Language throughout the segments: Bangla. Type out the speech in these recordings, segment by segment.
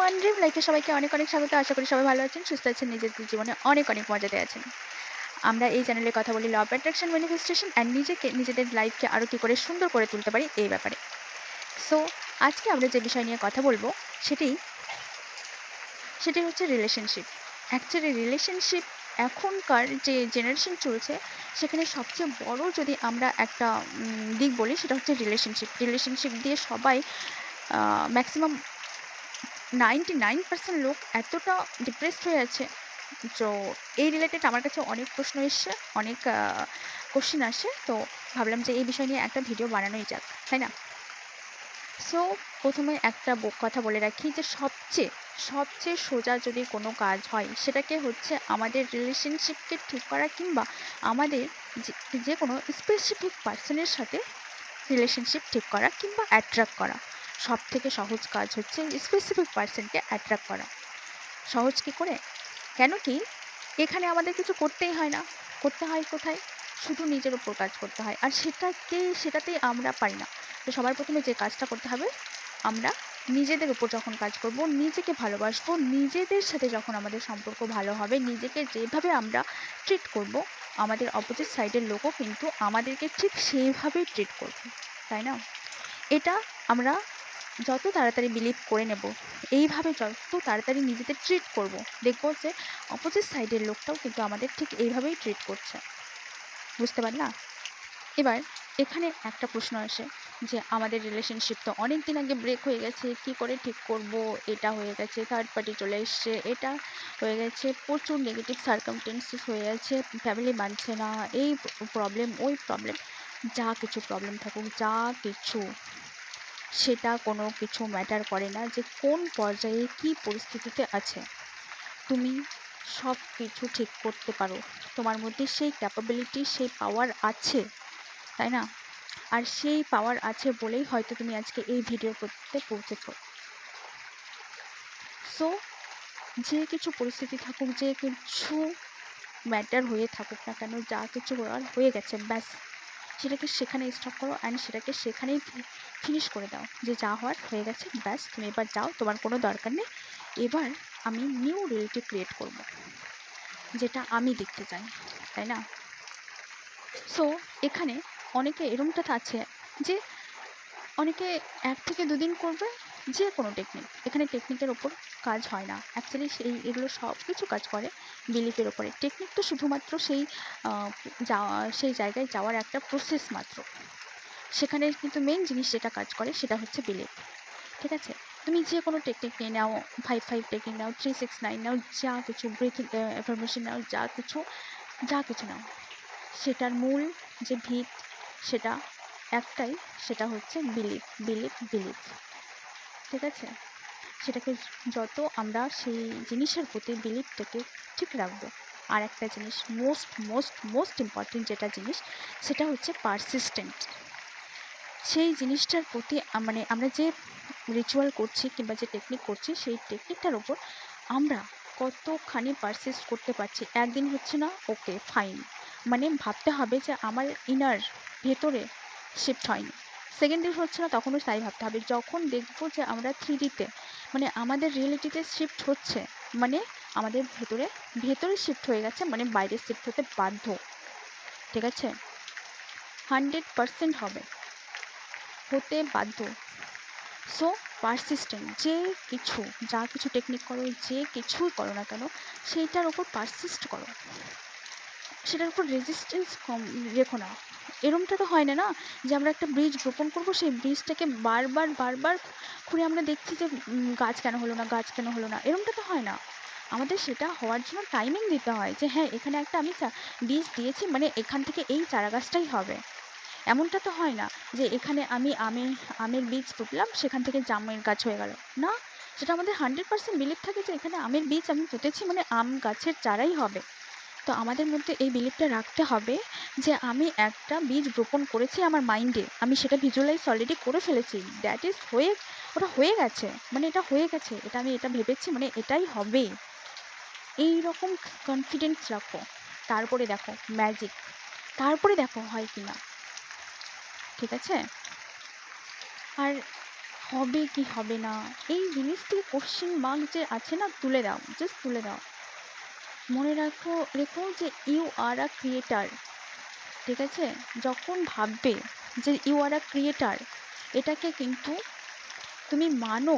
এভরিওয়ান, ড্রিম লাইফে সবাইকে অনেক অনেক স্বাগত। আশা করি সবাই ভালো আছেন, সুস্থ আছেন, নিজেদের জীবনে অনেক অনেক মজাতে আছেন। আমরা এই চ্যানেলে কথা বলি law of attraction, manifestation and নিজেদের লাইফকে আরও কী করে সুন্দর করে তুলতে পারি এই ব্যাপারে। সো আজকে আমরা যে বিষয় নিয়ে কথা বলবো সেটি হচ্ছে রিলেশনশিপ। অ্যাকচুয়ালি রিলেশনশিপ এখনকার যে জেনারেশন চলছে সেখানে সবচেয়ে বড় যদি আমরা একটা দিক বলি সেটা হচ্ছে রিলেশনশিপ দিয়ে সবাই ম্যাক্সিমাম 99% লোক এতটা ডিপ্রেসড হয়ে আছে। তো এই রিলেটেড আমার কাছে অনেক প্রশ্ন এসছে, অনেক কোশ্চেন আসে। তো ভাবলাম যে এই বিষয় নিয়ে একটা ভিডিও বানানোই যাক, তাই না? সো প্রথমে একটা কথা বলে রাখি যে সবচেয়ে সোজা যদি কোনো কাজ হয় সেটাকে হচ্ছে আমাদের রিলেশনশিপকে ঠিক করা, কিংবা আমাদের যে কোনো স্পেসিফিক পার্সনের সাথে রিলেশনশিপ ঠিক করা কিংবা অ্যাট্রাক্ট করা। সব থেকে সহজ কাজ হচ্ছে স্পেসিফিক পার্সনকে অ্যাট্রাক্ট করা। সহজ কী করে? কেন কি এখানে আমাদের কিছু করতেই হয় না। করতে হয় কোথায়? শুধু নিজের উপর কাজ করতে হয়, আর সেটাতেই আমরা পারি না। তো সবার প্রথমে যে কাজটা করতে হবে, আমরা নিজেদের উপর যখন কাজ করব, নিজেকে ভালোবাসবো, নিজেদের সাথে যখন আমাদের সম্পর্ক ভালো হবে, নিজেকে যেভাবে আমরা ট্রিট করব, আমাদের অপোজিট সাইডের লোকও কিন্তু আমাদেরকে ঠিক সেইভাবেই ট্রিট করবে, তাই না? এটা আমরা যত তাড়াতাড়ি বিলিভ করে নেব, এইভাবে যত তাড়াতাড়ি নিজেদের ট্রিট করব, দেখব যে অপোজিট সাইডের লোকটাও কিন্তু আমাদের ঠিক এইভাবেই ট্রিট করছে। বুঝতে পারলা? এবার এখানে একটা প্রশ্ন আসে যে আমাদের রিলেশনশিপ তো অনেক দিন আগে ব্রেক হয়ে গেছে, কি করে ঠিক করব? এটা হয়ে গেছে, থার্ড পার্টি চলে এসছে, এটা হয়ে গেছে, প্রচুর নেগেটিভ সার্কামস্টেন্সেস হয়ে যাচ্ছে, ফ্যামিলি মানছে না, এই প্রবলেম, ওই প্রবলেম, যা কিছু প্রবলেম থাকুক, যা কিছু, সেটা কোনো কিছু ম্যাটার করে না যে কোন পর্যায়ে কী পরিস্থিতিতে আছে। তুমি সব কিছু ঠিক করতে পারো, তোমার মধ্যে সেই ক্যাপাবিলিটি, সেই পাওয়ার আছে, তাই না? আর সেই পাওয়ার আছে বলেই হয়তো তুমি আজকে এই ভিডিও করতে পৌঁছেছ। সো যে কিছু পরিস্থিতি থাকুক, যে কিছু ম্যাটার হয়ে থাকুক না কেন, যা কিছু হওয়ার হয়ে গেছে, ব্যাস সেটাকে সেখানে স্টপ করো অ্যান্ড সেটাকে সেখানেই ফিনিশ করে দাও যে যা হওয়ার হয়ে গেছে, ব্যাস তুমি এবার যাও, তোমার কোনো দরকার নেই। এবার আমি নিউ রিয়েলিটি ক্রিয়েট করব, যেটা আমি দেখতে চাই, তাই না? সো এখানে অনেকে এরমটা আছে যে অনেকে 1 থেকে 2 দিন করবে যে কোনো টেকনিক। এখানে টেকনিকের ওপর কাজ হয় না। অ্যাকচুয়ালি এগুলো সব কিছু কাজ করে বিলিফের ওপরে। টেকনিক তো শুধুমাত্র সেই জায়গায় যাওয়ার একটা প্রসেস মাত্র। সেখানে কিন্তু মেইন জিনিস যেটা কাজ করে সেটা হচ্ছে বিলিফ। ঠিক আছে? তুমি যে কোনো টেকনিক নিয়ে নাও, 5-5 টেকনিক নাও, 3-6-9 নাও, যা কিছু ব্রিথিং অ্যাফার্মেশন নাও, যা কিছু নাও, সেটার মূল যে ভিত সেটা একটাই, সেটা হচ্ছে বিলিভ। ঠিক আছে? সেটাকে যত আমরা সেই জিনিসের প্রতি বিলিভটাকে ঠিক রাখবো। আর একটা জিনিস মোস্ট ইম্পর্টেন্ট যেটা জিনিস, সেটা হচ্ছে পারসিস্টেন্ট। সেই জিনিসটার প্রতি মানে আমরা যে রিচুয়াল করছি কিংবা যে টেকনিক করছি, সেই টেকনিকটার ওপর আমরা কতখানি পারসিস্ট করতে পারছি। একদিন হচ্ছে না, ওকে ফাইন, মানে ভাবতে হবে যে আমার ভেতরে শিফট হয়নি। সেকেন্ড দিন হচ্ছে না, তখনও তাই ভাবতে হবে। যখন দেখবো যে আমরা 3Dতে, মানে আমাদের রিয়েলিটিতে শিফট হচ্ছে, মানে আমাদের ভেতরে শিফট হয়ে গেছে, মানে বাইরে শিফট হতে বাধ্য। ঠিক আছে? 100% হতে বাধ্য। সো পারসিস্টেন্ট, যা কিছু টেকনিক করো, যে কিছুই করো না কেন, সেইটার ওপর পারসিস্ট করো, সেটার উপর রেজিস্ট্যান্স কম রেখো না। এরমটা তো হয় না না যে আমরা একটা ব্রিজ রোপণ করবো, সেই ব্রিজটাকে বারবার খুঁড়ে আমরা দেখছি যে গাছ কেন হলো না, এরমটা তো হয় না। আমাদের সেটা হওয়ার জন্য টাইমিং দিতে হয় যে হ্যাঁ, এখানে একটা আমি বীজ দিয়েছি, মানে এখান থেকে এই চারা গাছটাই হবে। এমনটা তো হয় না যে এখানে আমি আমের বীজ পুঁতলাম, সেখান থেকে জামের গাছ হয়ে গেল না। সেটা আমাদের 100% বিলিভ থাকে যে এখানে আমের বীজ আমি পুঁতেছি, মানে আম গাছের চারাই হবে। তো আমাদের মধ্যে এই বিলিভটা রাখতে হবে যে আমি একটা বীজ রোপণ করেছি আমার মাইন্ডে, আমি সেটা ভিজুয়ালাইজ অলরেডি করে ফেলেছি, দ্যাট ইজ ওটা হয়ে গেছে, মানে এটা হয়ে গেছে, আমি এটা ভেবেছি, মানে এটাই হবে। এই রকম কনফিডেন্স রাখো, তারপরে দেখো ম্যাজিক, হয় কি না। ঠিক আছে? আর হবে কি হবে না এই জিনিসগুলো কোশ্চেন মার্ক যে আছে না, তুলে দাও, জাস্ট তুলে দাও। মনে রেখো যে ইউ আর আ ক্রিয়েটার, ঠিক আছে? যখন ভাববে যে ইউ আর আ ক্রিয়েটার, এটাকে কিন্তু তুমি মানো।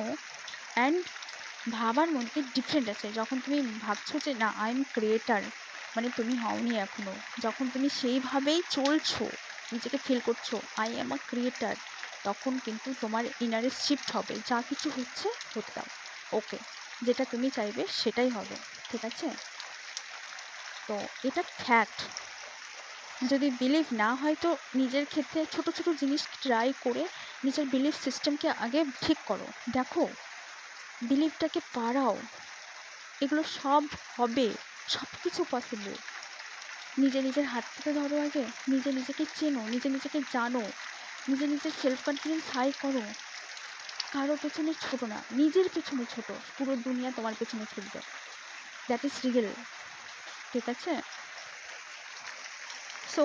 অ্যান্ড ভাবার মধ্যে ডিফারেন্ট আছে। যখন তুমি ভাবছো যে না আই এম ক্রিয়েটার, মানে তুমি হওনি এখনো। যখন তুমি সেইভাবেই চলছো, নিজেকে ফিল করছো আই এম আ ক্রিয়েটার, তখন কিন্তু তোমার ইনারে শিফট হবে। যা কিছু হচ্ছে হতে দাও, ওকে, যেটা তুমি চাইবে সেটাই হবে, ঠিক আছে? তো এটা ফ্যাক্ট। যদি বিলিভ না হয় তো নিজের ক্ষেত্রে ছোট ছোট জিনিস ট্রাই করে নিজের বিলিভ সিস্টেমকে আগে ঠিক করো। দেখো, বিলিভটাকে বাড়াও, এগুলো সব হবে, সব কিছু পসিবল। নিজের হাত থেকে ধরো আগে, নিজেকে চেনো, নিজেকে জানো, নিজের সেলফ কনফিডেন্স হাই করো। কারো পেছনে ছোট না, নিজের পেছনে ছোট, পুরো দুনিয়া তোমার পেছনে ছুটবে। দ্যাট ইজ রিয়েল, ঠিক আছে? সো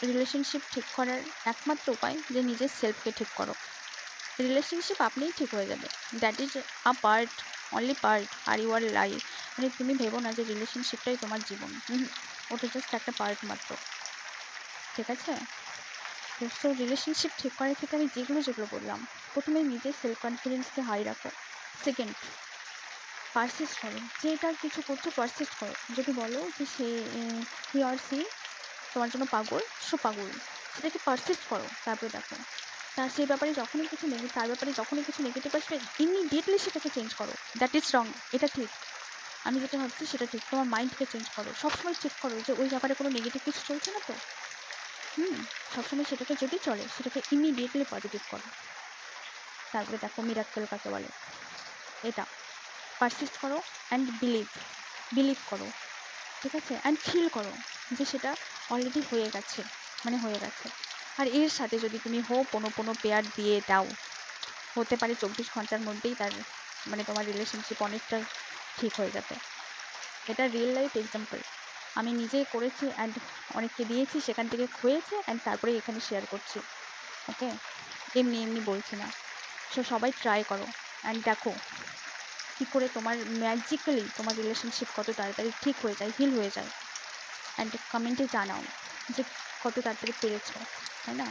রিলেশনশিপ ঠিক করার একমাত্র উপায় যে নিজের সেলফকে ঠিক করো। রিলেশনশিপ আপনিই ঠিক হয়ে যাবে। That is a part, only part, আর ইউ আর লাইফ। মানে তুমি ভেবো না যে রিলেশনশিপটাই তোমার জীবন, ওটা জাস্ট একটা পার্ট মাত্র, ঠিক আছে? সো রিলেশনশিপ ঠিক করার ক্ষেত্রে আমি যেগুলো বললাম, প্রথমে নিজের সেলফ কনফিডেন্সকে হাই রাখো। সেকেন্ড, পারসিস্ট করো, যেটা কিছু করছো পারসিস্ট করো। যদি বলো যে সে হি অর সি তোমার জন্য পাগল, পাগল, সেটাকে পারসিস্ট করো। তারপরে দেখো তার সেই ব্যাপারে যখনই কিছু তার ব্যাপারে যখনই কিছু নেগেটিভ আসবে, ইমিডিয়েটলি সেটাকে চেঞ্জ করো। দ্যাট ইজ রং, এটা ঠিক, আমি যেটা ভাবছি সেটা ঠিক। তোমার মাইন্ডকে চেঞ্জ করো, সবসময় চেক করো যে ওই ব্যাপারে কোনো নেগেটিভ কিছু চলছে না তো। সবসময় সেটাকে যদি চলে, সেটাকে ইমিডিয়েটলি পজিটিভ করো। তারপরে দেখো মিরাক্কেল কাকে বলে। এটা পারসিস্ট করো অ্যান্ড বিলিভ করো, ঠিক আছে? অ্যান্ড ফিল করো যে সেটা অলরেডি হয়ে গেছে, মানে হয়ে গেছে। আর এর সাথে যদি তুমি হোপোনোপোনো পেয়ার দিয়ে দাও, হতে পারে 24 ঘন্টার মধ্যেই তার মানে তোমার রিলেশনশিপ অনেকটা ঠিক হয়ে যাবে। এটা রিয়েল লাইফ এক্সাম্পল, আমি নিজেই করেছি অ্যান্ড অনেককে দিয়েছি, সেখান থেকে হয়েছে অ্যান্ড তারপরে এখানে শেয়ার করছি, ওকে? এমনি বলছি না। সো সবাই ট্রাই করো অ্যান্ড দেখো কী করে তোমার ম্যাজিক্যালি তোমার রিলেশনশিপ কত তাড়াতাড়ি ঠিক হয়ে যায়, হিল হয়ে যায়। অ্যান্ড কমেন্টে জানাও যে কত তাড়াতাড়ি পেরেছো, তাই না?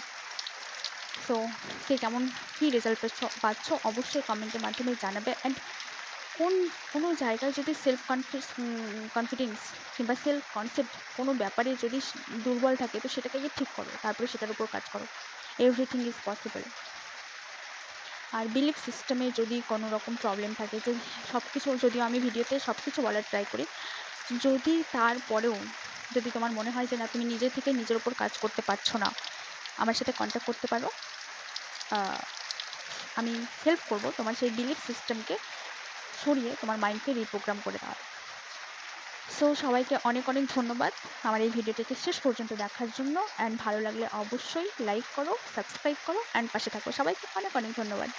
সো কে কেমন কী রেজাল্ট পাচ্ছ অবশ্যই কমেন্টের মাধ্যমে জানাবে। অ্যান্ড কোনো জায়গায় যদি সেলফ কনফিডেন্স কিংবা সেলফ কনসেপ্ট কোনো ব্যাপারে যদি দুর্বল থাকে, তো সেটাকে গিয়ে ঠিক করো, তারপরে সেটার উপর কাজ করো। Everything is possible. আর বিলিফ সিস্টেমে যদি কোনো রকম প্রবলেম থাকে, যে সব কিছু যদিও আমি ভিডিওতে সব কিছু বলার ট্রাই করি, যদি তারপরেও যদি তোমার মনে হয় যে না তুমি নিজে থেকে নিজের উপর কাজ করতে পারছো না, আমার সাথে কন্ট্যাক্ট করতে পারো। আমি হেল্প করব তোমার সেই বিলিফ সিস্টেমকে সরিয়ে তোমার মাইন্ডকে রিপ্রোগ্রাম করে দেওয়ার। সো সবাইকে অনেক ধন্যবাদ আমার এই ভিডিওটিকে শেষ পর্যন্ত দেখার জন্য। অ্যান্ড ভালো লাগলে অবশ্যই লাইক করো, সাবস্ক্রাইব করো অ্যান্ড পাশে থাকো। সবাইকে অনেক ধন্যবাদ।